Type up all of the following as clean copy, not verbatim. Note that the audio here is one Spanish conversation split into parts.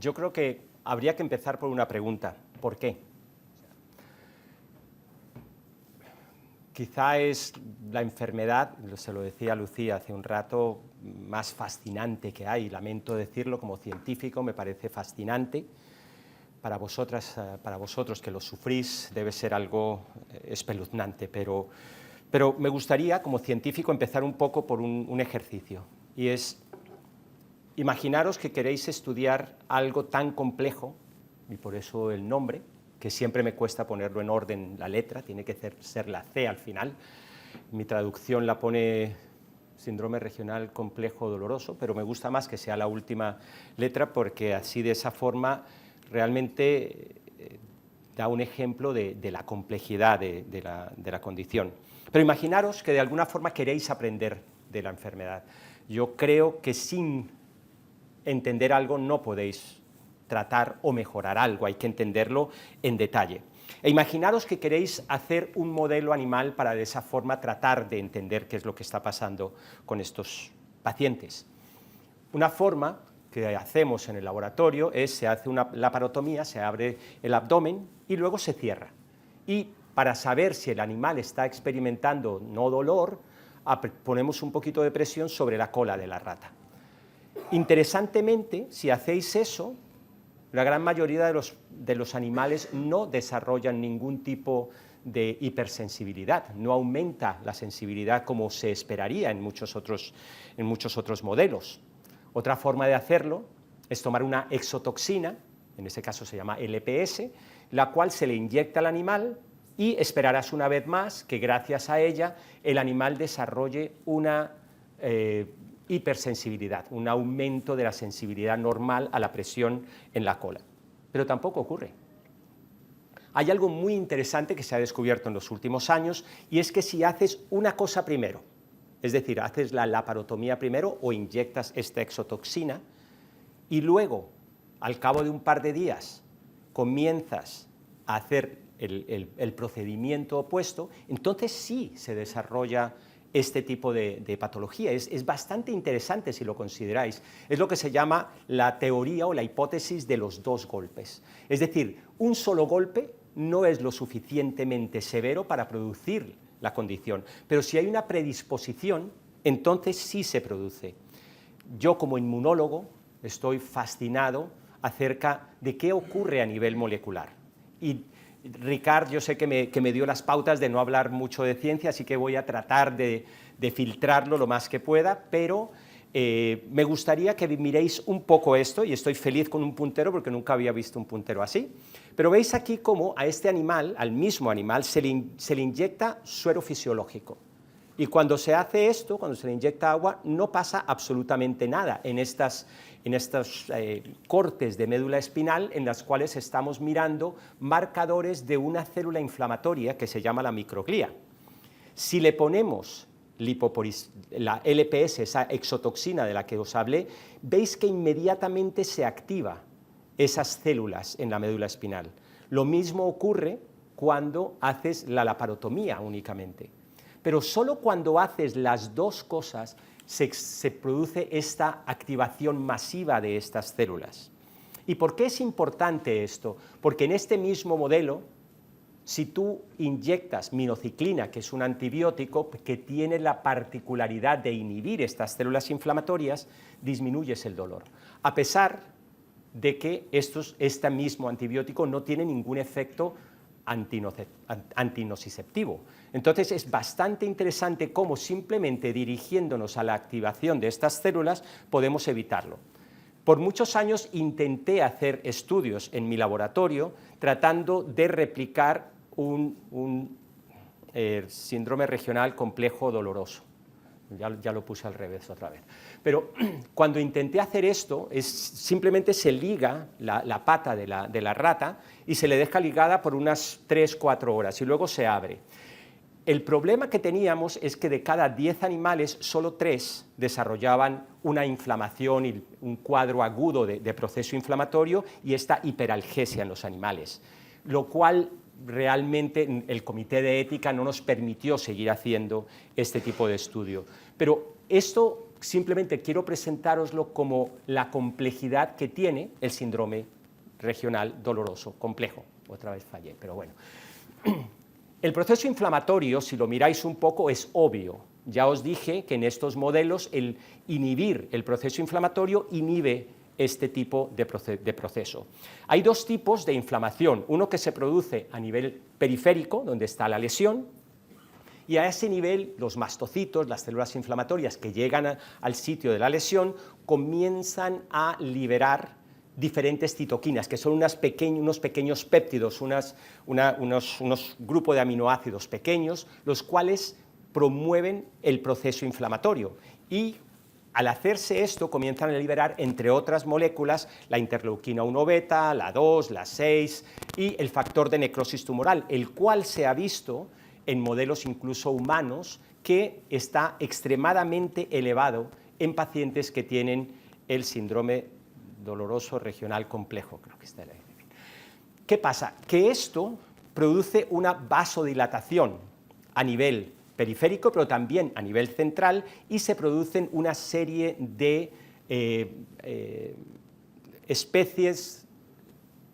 yo creo que habría que empezar por una pregunta. ¿Por qué? Quizá es la enfermedad, se lo decía Lucía hace un rato, más fascinante que hay. Lamento decirlo como científico, me parece fascinante. Para vosotros que lo sufrís, debe ser algo espeluznante, pero me gustaría, como científico, empezar un poco por un ejercicio, y es, imaginaros que queréis estudiar algo tan complejo, y por eso el nombre, que siempre me cuesta ponerlo en orden la letra, tiene que ser la C al final. Mi traducción la pone síndrome regional complejo doloroso, pero me gusta más que sea la última letra, porque así, de esa forma, realmente da un ejemplo de la complejidad de la condición. Pero imaginaros que de alguna forma queréis aprender de la enfermedad. Yo creo que sin entender algo no podéis tratar o mejorar algo, hay que entenderlo en detalle. E imaginaros que queréis hacer un modelo animal para de esa forma tratar de entender qué es lo que está pasando con estos pacientes. Una forma que hacemos en el laboratorio es, se hace una laparotomía, se abre el abdomen y luego se cierra. Y para saber si el animal está experimentando no dolor, ponemos un poquito de presión sobre la cola de la rata. Interesantemente, si hacéis eso, la gran mayoría de los animales no desarrollan ningún tipo de hipersensibilidad, no aumenta la sensibilidad como se esperaría en muchos otros modelos. Otra forma de hacerlo es tomar una exotoxina, en este caso se llama LPS, la cual se le inyecta al animal y esperarás una vez más que gracias a ella el animal desarrolle una hipersensibilidad, un aumento de la sensibilidad normal a la presión en la cola. Pero tampoco ocurre. Hay algo muy interesante que se ha descubierto en los últimos años, y es que si haces una cosa primero, es decir, haces la laparotomía primero o inyectas esta exotoxina, y luego, al cabo de un par de días, comienzas a hacer el procedimiento opuesto, entonces sí se desarrolla este tipo de patología. Es bastante interesante si lo consideráis. Es lo que se llama la teoría o la hipótesis de los dos golpes. Es decir, un solo golpe no es lo suficientemente severo para producir la condición, pero si hay una predisposición, entonces sí se produce. Yo, como inmunólogo, estoy fascinado acerca de qué ocurre a nivel molecular. Y Ricard, yo sé que me dio las pautas de no hablar mucho de ciencia, así que voy a tratar de filtrarlo lo más que pueda, pero me gustaría que miréis un poco esto, y estoy feliz con un puntero porque nunca había visto un puntero así. Pero veis aquí cómo a este animal, al mismo animal, se le inyecta suero fisiológico. Y cuando se hace esto, cuando se le inyecta agua, no pasa absolutamente nada en estos cortes de médula espinal en las cuales estamos mirando marcadores de una célula inflamatoria que se llama la microglía. Si le ponemos la LPS, esa exotoxina de la que os hablé, veis que inmediatamente se activa esas células en la médula espinal. Lo mismo ocurre cuando haces la laparotomía únicamente. Pero solo cuando haces las dos cosas se produce esta activación masiva de estas células. ¿Y por qué es importante esto? Porque en este mismo modelo, si tú inyectas minociclina, que es un antibiótico que tiene la particularidad de inhibir estas células inflamatorias, disminuyes el dolor, a pesar de que este mismo antibiótico no tiene ningún efecto antinociceptivo. Entonces es bastante interesante cómo simplemente dirigiéndonos a la activación de estas células podemos evitarlo. Por muchos años intenté hacer estudios en mi laboratorio tratando de replicar un síndrome regional complejo doloroso. Ya lo puse al revés otra vez. Pero cuando intenté hacer esto, simplemente se liga la pata de la rata y se le deja ligada por unas 3-4 horas y luego se abre. El problema que teníamos es que de cada 10 animales, solo 3 desarrollaban una inflamación y un cuadro agudo de proceso inflamatorio y esta hiperalgesia en los animales, lo cual realmente el comité de ética no nos permitió seguir haciendo este tipo de estudio. Pero esto simplemente quiero presentároslo como la complejidad que tiene el síndrome regional doloroso complejo. Otra vez fallé, pero bueno. El proceso inflamatorio, si lo miráis un poco, es obvio. Ya os dije que en estos modelos el inhibir el proceso inflamatorio inhibe este tipo de proceso. Hay dos tipos de inflamación, uno que se produce a nivel periférico, donde está la lesión, y a ese nivel los mastocitos, las células inflamatorias que llegan al sitio de la lesión, comienzan a liberar diferentes citoquinas, que son unos pequeños péptidos, unos grupos de aminoácidos pequeños, los cuales promueven el proceso inflamatorio. Y al hacerse esto, comienzan a liberar, entre otras moléculas, la interleuquina 1 beta, la 2, la 6 y el factor de necrosis tumoral, el cual se ha visto en modelos incluso humanos que está extremadamente elevado en pacientes que tienen el síndrome doloroso regional complejo. Creo que está ahí. ¿Qué pasa? Que esto produce una vasodilatación a nivel periférico, pero también a nivel central, y se producen una serie de especies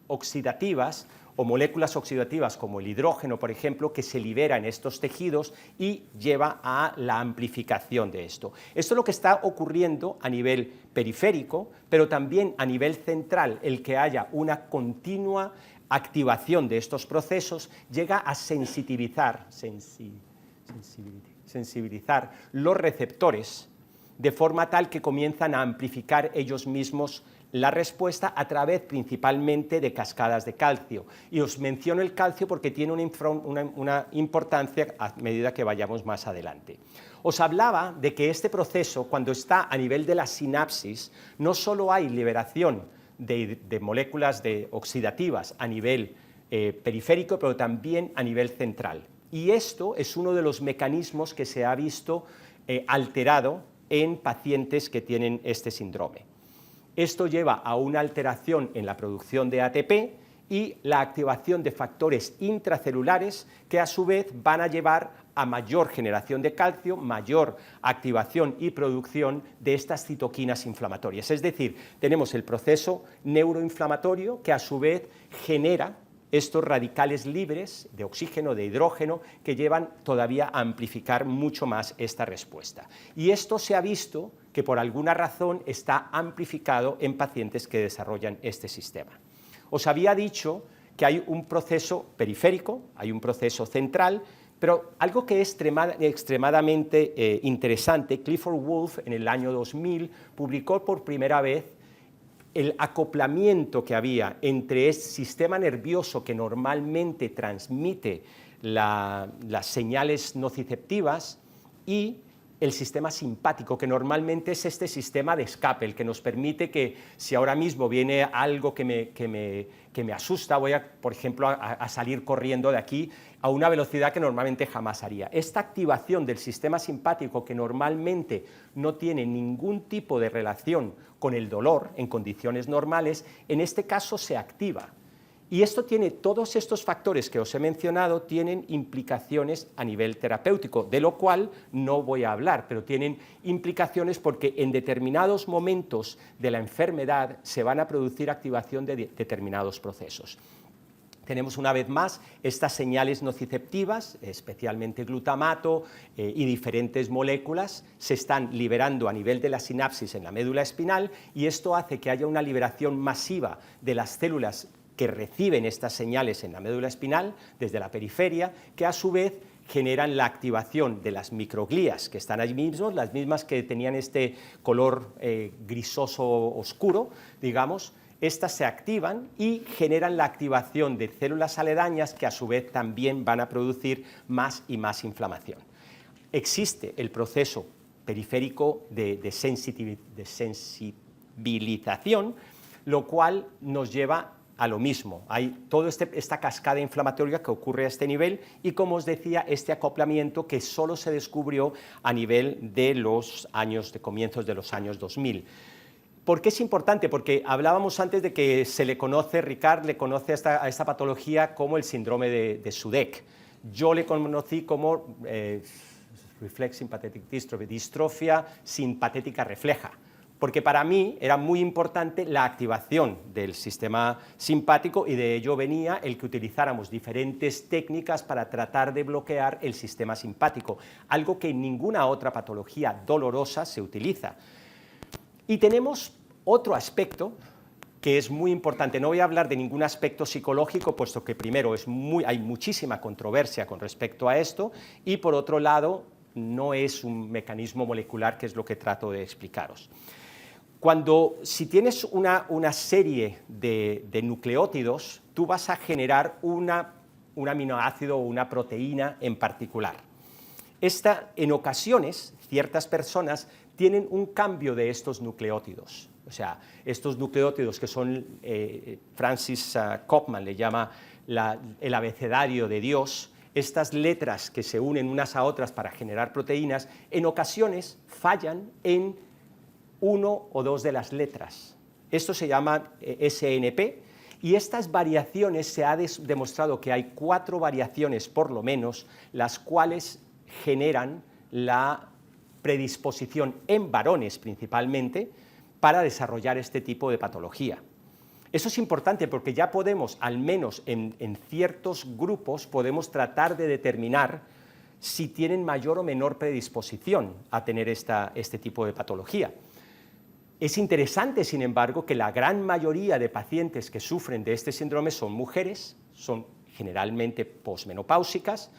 oxidativas o moléculas oxidativas como el hidrógeno, por ejemplo, que se libera en estos tejidos y lleva a la amplificación de esto. Esto es lo que está ocurriendo a nivel periférico, pero también a nivel central, el que haya una continua activación de estos procesos llega a sensibilizar los receptores de forma tal que comienzan a amplificar ellos mismos la respuesta a través principalmente de cascadas de calcio. Y os menciono el calcio porque tiene una importancia a medida que vayamos más adelante. Os hablaba de que este proceso, cuando está a nivel de la sinapsis, no solo hay liberación de moléculas oxidativas a nivel periférico, pero también a nivel central. Y esto es uno de los mecanismos que se ha visto alterado en pacientes que tienen este síndrome. Esto lleva a una alteración en la producción de ATP y la activación de factores intracelulares que a su vez van a llevar a mayor generación de calcio, mayor activación y producción de estas citoquinas inflamatorias. Es decir, tenemos el proceso neuroinflamatorio que a su vez genera estos radicales libres de oxígeno, de hidrógeno, que llevan todavía a amplificar mucho más esta respuesta. Y esto se ha visto que por alguna razón está amplificado en pacientes que desarrollan este sistema. Os había dicho que hay un proceso periférico, hay un proceso central, pero algo que es extremadamente interesante, Clifford Wolf en el año 2000 publicó por primera vez el acoplamiento que había entre este sistema nervioso que normalmente transmite las señales nociceptivas y el sistema simpático, que normalmente es este sistema de escape, el que nos permite que si ahora mismo viene algo que me asusta, voy por ejemplo, a salir corriendo de aquí a una velocidad que normalmente jamás haría. Esta activación del sistema simpático, que normalmente no tiene ningún tipo de relación con el dolor en condiciones normales, en este caso se activa. Y esto tiene, todos estos factores que os he mencionado tienen implicaciones a nivel terapéutico, de lo cual no voy a hablar, pero tienen implicaciones porque en determinados momentos de la enfermedad se van a producir activación de determinados procesos. Tenemos una vez más estas señales nociceptivas, especialmente glutamato y diferentes moléculas, se están liberando a nivel de la sinapsis en la médula espinal, y esto hace que haya una liberación masiva de las células que reciben estas señales en la médula espinal desde la periferia, que a su vez generan la activación de las microglías que están allí mismos, las mismas que tenían este color grisoso oscuro, digamos. Estas se activan y generan la activación de células aledañas que a su vez también van a producir más y más inflamación. Existe el proceso periférico de sensibilización, lo cual nos lleva a lo mismo. Hay toda esta cascada inflamatoria que ocurre a este nivel y, como os decía, este acoplamiento que solo se descubrió a nivel de los años, de comienzos de los años 2000. ¿Por qué es importante? Porque hablábamos antes de que se le conoce, Ricard le conoce a esta patología como el síndrome de Sudeck. Yo le conocí como reflex sympathetic dystrophy, distrofia simpatética refleja, porque para mí era muy importante la activación del sistema simpático y de ello venía el que utilizáramos diferentes técnicas para tratar de bloquear el sistema simpático, algo que en ninguna otra patología dolorosa se utiliza. Y tenemos otro aspecto que es muy importante. No voy a hablar de ningún aspecto psicológico, puesto que primero hay muchísima controversia con respecto a esto, y por otro lado no es un mecanismo molecular, que es lo que trato de explicaros. Si tienes una serie de nucleótidos, tú vas a generar un aminoácido o una proteína en particular. En ocasiones, ciertas personas tienen un cambio de estos nucleótidos. O sea, estos nucleótidos que son, Francis Copman le llama el abecedario de Dios, estas letras que se unen unas a otras para generar proteínas, en ocasiones fallan en uno o dos de las letras. Esto se llama SNP, y estas variaciones se ha demostrado que hay 4 variaciones por lo menos, las cuales generan la predisposición en varones principalmente para desarrollar este tipo de patología. Eso es importante porque ya podemos, al menos en ciertos grupos, podemos tratar de determinar si tienen mayor o menor predisposición a tener este tipo de patología. Es interesante, sin embargo, que la gran mayoría de pacientes que sufren de este síndrome son mujeres, son generalmente posmenopáusicas,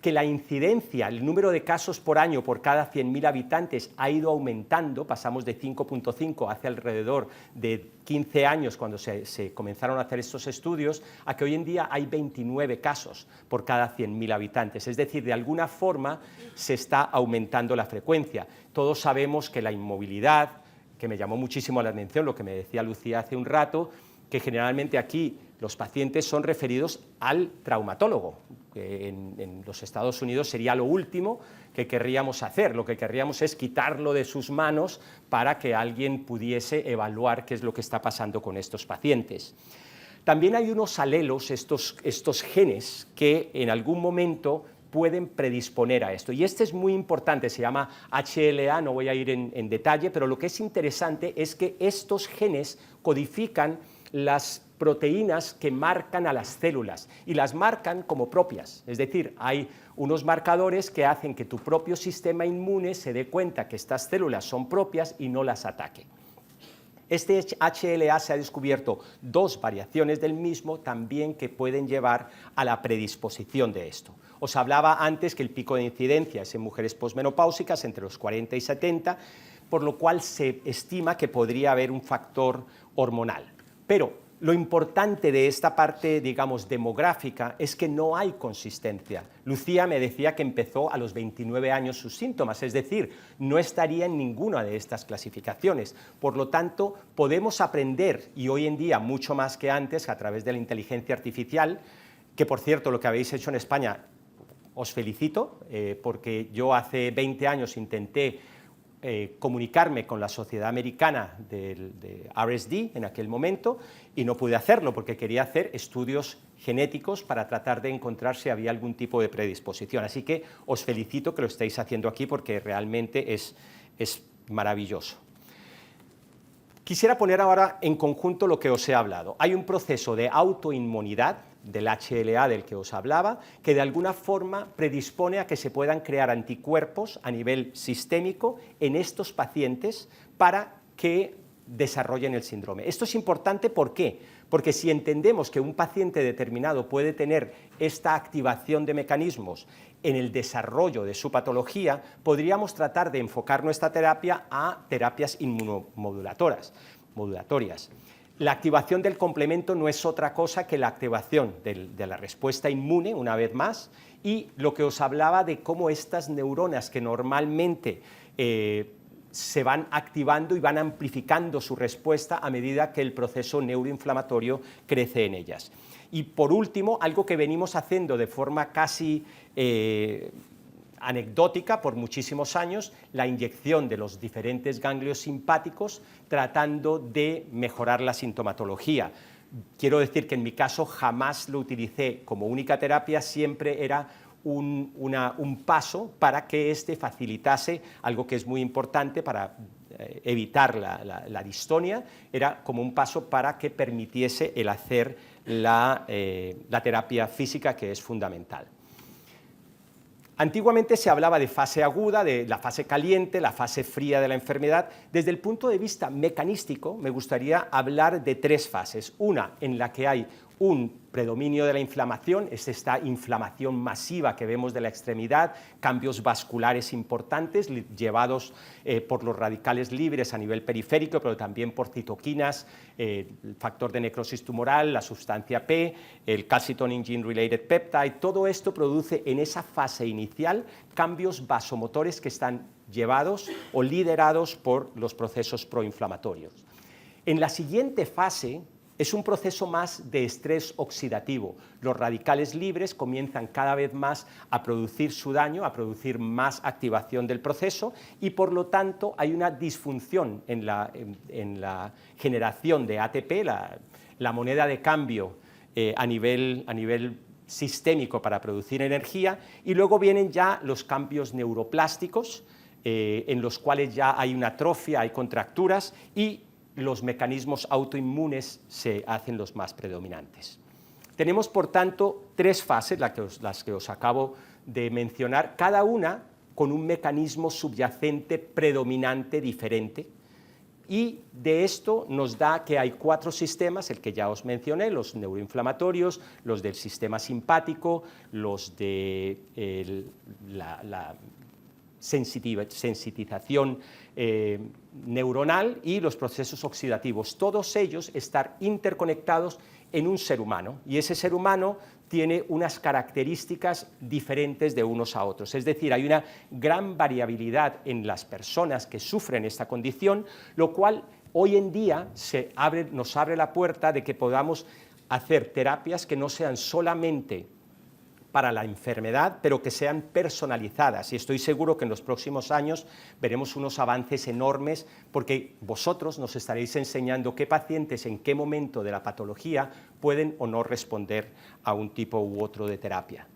que la incidencia, el número de casos por año por cada 100.000 habitantes ha ido aumentando, pasamos de 5.5 hace alrededor de 15 años cuando se comenzaron a hacer estos estudios, a que hoy en día hay 29 casos por cada 100.000 habitantes, es decir, de alguna forma se está aumentando la frecuencia. Todos sabemos que la inmovilidad, que me llamó muchísimo la atención lo que me decía Lucía hace un rato, que generalmente aquí los pacientes son referidos al traumatólogo, que en los Estados Unidos sería lo último que querríamos hacer. Lo que querríamos es quitarlo de sus manos para que alguien pudiese evaluar qué es lo que está pasando con estos pacientes. También hay unos alelos, estos genes, que en algún momento pueden predisponer a esto. Y este es muy importante, se llama HLA, no voy a ir en detalle, pero lo que es interesante es que estos genes codifican las proteínas que marcan a las células y las marcan como propias, es decir, hay unos marcadores que hacen que tu propio sistema inmune se dé cuenta que estas células son propias y no las ataque. Este HLA se ha descubierto 2 variaciones del mismo también que pueden llevar a la predisposición de esto. Os hablaba antes que el pico de incidencia es en mujeres posmenopáusicas entre los 40 y 70, por lo cual se estima que podría haber un factor hormonal. Pero lo importante de esta parte, digamos, demográfica, es que no hay consistencia. Lucía me decía que empezó a los 29 años sus síntomas, es decir, no estaría en ninguna de estas clasificaciones. Por lo tanto, podemos aprender, y hoy en día mucho más que antes, a través de la inteligencia artificial, que por cierto, lo que habéis hecho en España, os felicito, porque yo hace 20 años intenté comunicarme con la Sociedad Americana de RSD en aquel momento y no pude hacerlo porque quería hacer estudios genéticos para tratar de encontrar si había algún tipo de predisposición. Así que os felicito que lo estéis haciendo aquí porque realmente es maravilloso. Quisiera poner ahora en conjunto lo que os he hablado. Hay un proceso de autoinmunidad del HLA del que os hablaba, que de alguna forma predispone a que se puedan crear anticuerpos a nivel sistémico en estos pacientes para que desarrollen el síndrome. Esto es importante, ¿por qué? Porque si entendemos que un paciente determinado puede tener esta activación de mecanismos en el desarrollo de su patología, podríamos tratar de enfocar nuestra terapia a terapias inmunomodulatorias. La activación del complemento no es otra cosa que la activación de la respuesta inmune, una vez más, y lo que os hablaba de cómo estas neuronas que normalmente se van activando y van amplificando su respuesta a medida que el proceso neuroinflamatorio crece en ellas. Y por último, algo que venimos haciendo de forma casi anecdótica por muchísimos años, la inyección de los diferentes ganglios simpáticos tratando de mejorar la sintomatología. Quiero decir que en mi caso jamás lo utilicé como única terapia, siempre era un paso para que éste facilitase algo que es muy importante para evitar la distonia, era como un paso para que permitiese el hacer la terapia física, que es fundamental. Antiguamente se hablaba de fase aguda, de la fase caliente, la fase fría de la enfermedad. Desde el punto de vista mecanístico, me gustaría hablar de tres fases. Una en la que hay un predominio de la inflamación, es esta inflamación masiva que vemos de la extremidad, cambios vasculares importantes llevados por los radicales libres a nivel periférico, pero también por citoquinas, el factor de necrosis tumoral, la sustancia P, el calcitonin gene-related peptide. Todo esto produce en esa fase inicial cambios vasomotores que están llevados o liderados por los procesos proinflamatorios. En la siguiente fase es un proceso más de estrés oxidativo. Los radicales libres comienzan cada vez más a producir su daño, a producir más activación del proceso y por lo tanto hay una disfunción en la generación de ATP, la moneda de cambio a nivel sistémico para producir energía, y luego vienen ya los cambios neuroplásticos en los cuales ya hay una atrofia, hay contracturas y los mecanismos autoinmunes se hacen los más predominantes. Tenemos, por tanto, tres fases, las que os acabo de mencionar, cada una con un mecanismo subyacente predominante diferente, y de esto nos da que hay cuatro sistemas, el que ya os mencioné, los neuroinflamatorios, los del sistema simpático, los de la sensitización neuronal y los procesos oxidativos. Todos ellos están interconectados en un ser humano, y ese ser humano tiene unas características diferentes de unos a otros. Es decir, hay una gran variabilidad en las personas que sufren esta condición, lo cual hoy en día nos abre la puerta de que podamos hacer terapias que no sean solamente para la enfermedad, pero que sean personalizadas, y estoy seguro que en los próximos años veremos unos avances enormes, porque vosotros nos estaréis enseñando qué pacientes en qué momento de la patología pueden o no responder a un tipo u otro de terapia.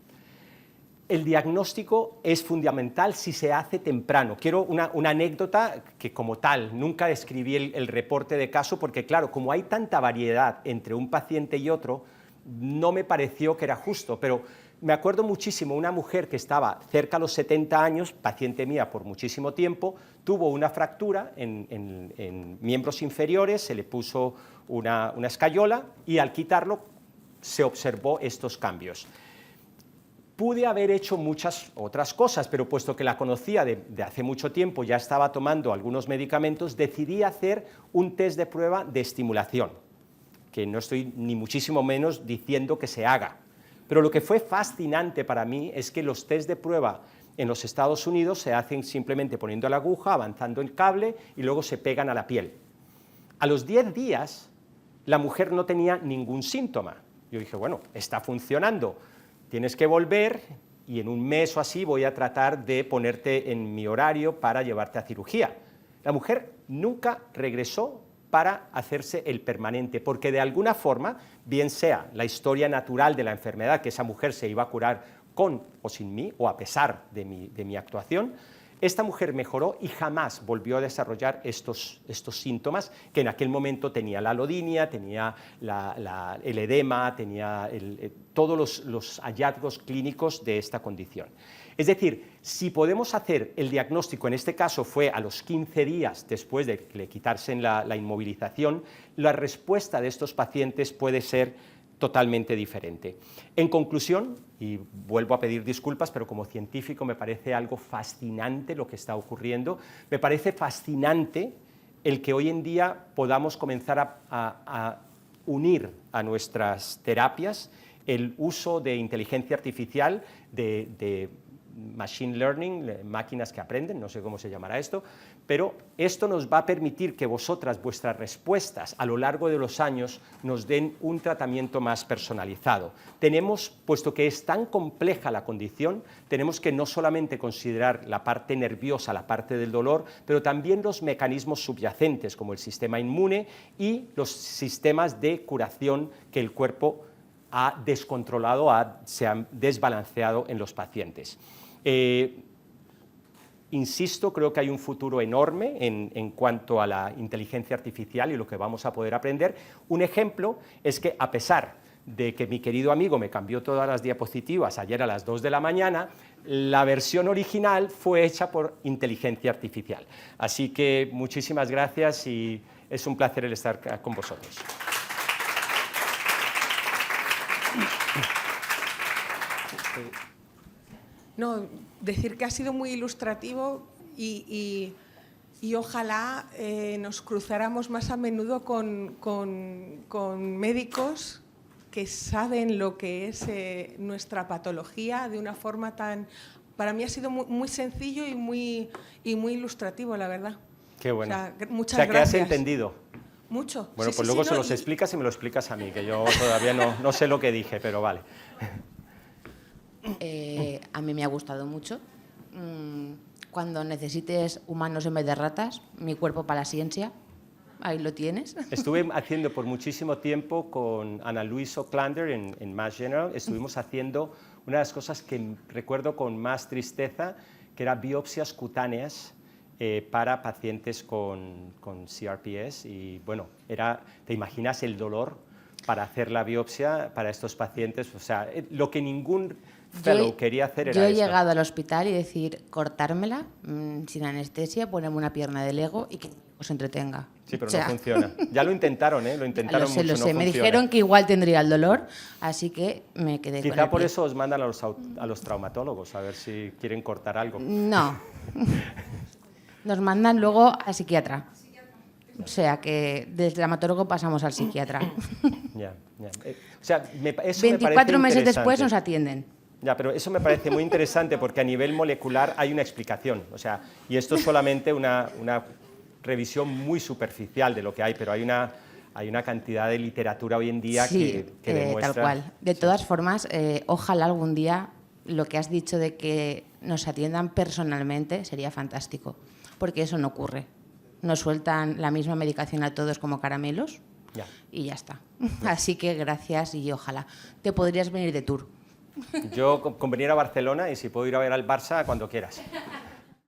El diagnóstico es fundamental si se hace temprano. Quiero una anécdota que, como tal, nunca escribí el reporte de caso, porque claro, como hay tanta variedad entre un paciente y otro, no me pareció que era justo, pero me acuerdo muchísimo, una mujer que estaba cerca a los 70 años, paciente mía por muchísimo tiempo, tuvo una fractura en miembros inferiores, se le puso una escayola y al quitarlo se observó estos cambios. Pude haber hecho muchas otras cosas, pero puesto que la conocía de hace mucho tiempo, ya estaba tomando algunos medicamentos, decidí hacer un test de prueba de estimulación, que no estoy ni muchísimo menos diciendo que se haga. Pero lo que fue fascinante para mí es que los test de prueba en los Estados Unidos se hacen simplemente poniendo la aguja, avanzando el cable y luego se pegan a la piel. A los 10 días la mujer no tenía ningún síntoma. Yo dije, bueno, está funcionando, tienes que volver y en un mes o así voy a tratar de ponerte en mi horario para llevarte a cirugía. La mujer nunca regresó para hacerse el permanente, porque de alguna forma, bien sea la historia natural de la enfermedad, que esa mujer se iba a curar con o sin mí, o a pesar de mi actuación, esta mujer mejoró y jamás volvió a desarrollar estos síntomas, que en aquel momento tenía la alodinia, tenía el edema, tenía todos los hallazgos clínicos de esta condición. Es decir, si podemos hacer el diagnóstico, en este caso fue a los 15 días después de que le quitasen la inmovilización, la respuesta de estos pacientes puede ser totalmente diferente. En conclusión, y vuelvo a pedir disculpas, pero como científico me parece algo fascinante lo que está ocurriendo, me parece fascinante el que hoy en día podamos comenzar a unir a nuestras terapias el uso de inteligencia artificial, de machine learning, máquinas que aprenden, no sé cómo se llamará esto, pero esto nos va a permitir que vosotras, vuestras respuestas a lo largo de los años, nos den un tratamiento más personalizado. Tenemos, puesto que es tan compleja la condición, tenemos que no solamente considerar la parte nerviosa, la parte del dolor, pero también los mecanismos subyacentes, como el sistema inmune y los sistemas de curación que el cuerpo ha descontrolado, se ha desbalanceado en los pacientes. Insisto, creo que hay un futuro enorme en cuanto a la inteligencia artificial y lo que vamos a poder aprender. Un ejemplo es que, a pesar de que mi querido amigo me cambió todas las diapositivas ayer a las 2 de la mañana, la versión original fue hecha por inteligencia artificial. Así que muchísimas gracias y es un placer el estar con vosotros. No, decir que ha sido muy ilustrativo y ojalá nos cruzáramos más a menudo con médicos que saben lo que es nuestra patología de una forma tan... Para mí ha sido muy sencillo y muy ilustrativo, la verdad. Qué bueno. O sea, muchas gracias. Que has entendido. Mucho. Bueno, sí, pues sí, luego sí, se los explicas y me lo explicas a mí, que yo todavía no sé lo que dije, pero vale. A mí me ha gustado mucho. Cuando necesites humanos en vez de ratas, mi cuerpo para la ciencia, ahí lo tienes. Estuve haciendo por muchísimo tiempo con Ana Louise Oclander en Mass General, estuvimos haciendo una de las cosas que recuerdo con más tristeza, que era biopsias cutáneas para pacientes con CRPS y bueno, te imaginas el dolor para hacer la biopsia para estos pacientes, o sea, lo que ningún fellow quería hacer era Yo he esto. llegado al hospital y decir, cortármela sin anestesia, ponerme una pierna de Lego y que os entretenga. Sí, pero no funciona. Ya lo intentaron, lo intentaron mucho, lo sé. no Me funciona. dijeron que igual tendría el dolor, así que me quedé con el Quizá por pie. eso os mandan a los traumatólogos, a ver si quieren cortar algo. No. Nos mandan luego al psiquiatra. O sea que del traumatólogo pasamos al psiquiatra. Ya. O sea, eso 24 me meses parece después nos interesante. atienden. Ya, pero eso me parece muy interesante porque a nivel molecular hay una explicación. O sea, y esto es solamente una revisión muy superficial de lo que hay, pero hay una cantidad de literatura hoy en día sí, que demuestra... tal cual. De todas formas, ojalá algún día lo que has dicho de que nos atiendan personalmente sería fantástico, porque eso no ocurre. Nos sueltan la misma medicación a todos como caramelos y ya está. Así que gracias y ojalá. Te podrías venir de tour. Yo con venir a Barcelona y si puedo ir a ver al Barça cuando quieras.